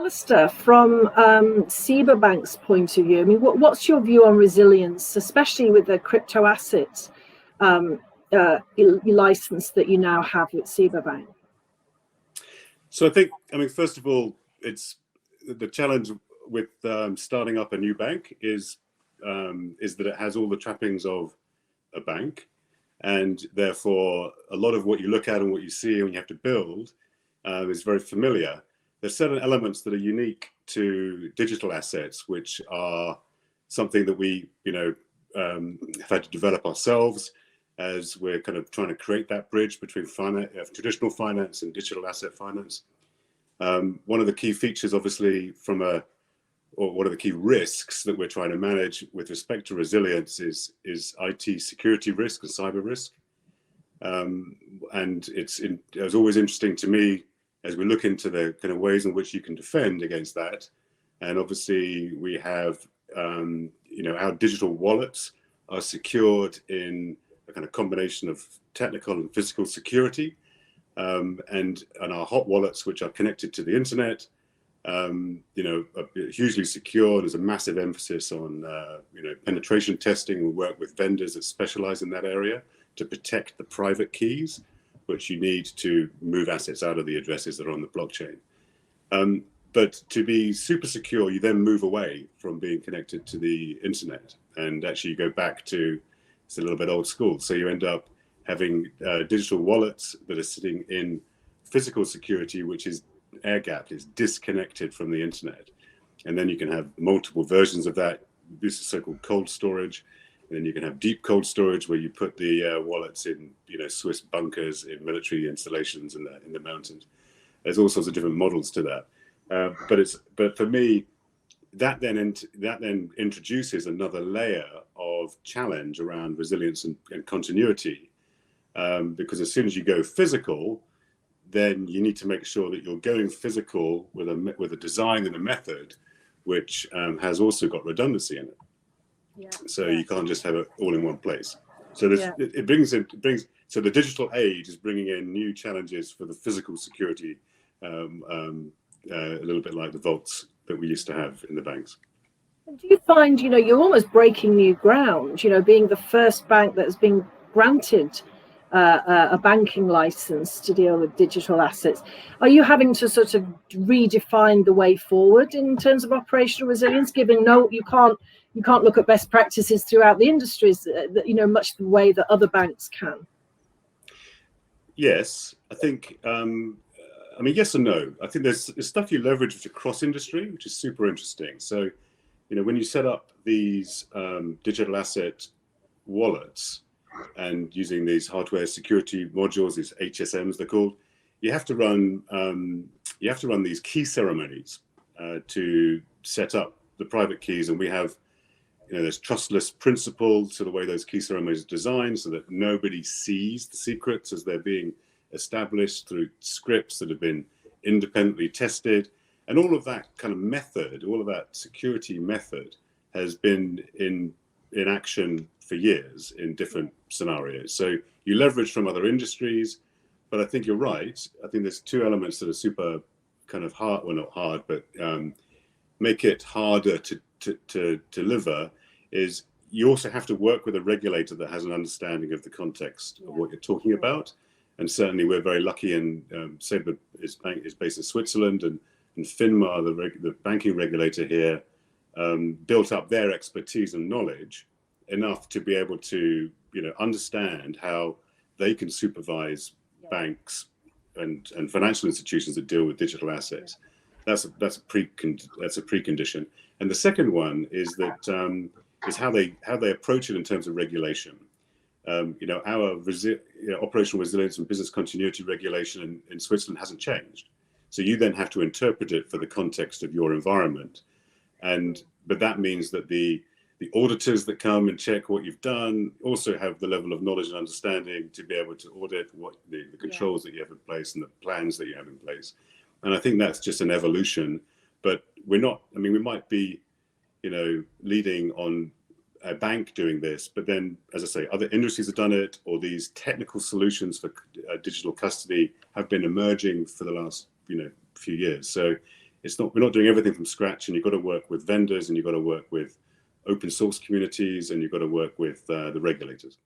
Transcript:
Alistair, from Bank's point of view, I mean, what's your view on resilience, especially with the crypto assets um, license that you now have with Bank? So I mean, first of all, it's the challenge with starting up a new bank is that it has all the trappings of a bank, and therefore a lot of what you look at and what you see when you have to build is very familiar. There's certain elements that are unique to digital assets, which are something that we, have had to develop ourselves as we're kind of trying to create that bridge between traditional finance and digital asset finance. One of the key features, obviously, or one of the key risks that we're trying to manage with respect to resilience is IT security risk and cyber risk. And it was always interesting to me as we look into the kind of ways in which you can defend against that. And obviously we have, our digital wallets are secured in a kind of combination of technical and physical security, and our hot wallets, which are connected to the internet, are hugely secure. There's a massive emphasis on, penetration testing. We work with vendors that specialize in that area to protect the private keys, which you need to move assets out of the addresses that are on the blockchain. But to be super secure, you then move away from being connected to the internet, and actually you go back to, it's a little bit old school. So you end up having digital wallets that are sitting in physical security, which is air-gapped, is disconnected from the internet. And then you can have multiple versions of that. This is so-called cold storage. And then you can have deep cold storage, where you put the wallets in, Swiss bunkers, in military installations in the mountains. There's all sorts of different models to that. But for me, that then introduces another layer of challenge around resilience and continuity, because as soon as you go physical, then you need to make sure that you're going physical with a design and a method which has also got redundancy in it. So you can't just have it all in one place. So it brings so the digital age is bringing in new challenges for the physical security, a little bit like the vaults that we used to have in the banks. Do you find, you're almost breaking new ground, being the first bank that has been granted a banking license to deal with digital assets? Are you having to sort of redefine the way forward in terms of operational resilience, given you can't look at best practices throughout the industries, much the way that other banks can? Yes, I think, yes and no. I think there's stuff you leverage which across industry, which is super interesting. So, when you set up these digital asset wallets and using these hardware security modules, these HSMs they're called, you have to run these key ceremonies to set up the private keys. And we have, there's trustless principle to the way those key ceremonies are designed, so that nobody sees the secrets as they're being established through scripts that have been independently tested. And all of that kind of method, all of that security method has been in action for years in different scenarios. So you leverage from other industries, but I think you're right. I think there's two elements that are super kind of hard, well, not hard, but make it harder to deliver, is you also have to work with a regulator that has an understanding of the context of what you're talking about. And certainly we're very lucky, and SEBA is based in Switzerland, and FINMA, the banking regulator here, built up their expertise and knowledge enough to be able to, understand how they can supervise banks and financial institutions that deal with digital assets. That's a precondition. And the second one is that is how they approach it in terms of regulation. Our operational resilience and business continuity regulation in Switzerland hasn't changed. So you then have to interpret it for the context of your environment. But that means that the auditors that come and check what you've done also have the level of knowledge and understanding to be able to audit what the controls that you have in place and the plans that you have in place. And I think that's just an evolution. But we're not, we might be, leading on a bank doing this, but then, as I say, other industries have done it, or these technical solutions for digital custody have been emerging for the last, few years. So we're not doing everything from scratch, and you've got to work with vendors, and you've got to work with open source communities, and you've got to work with the regulators.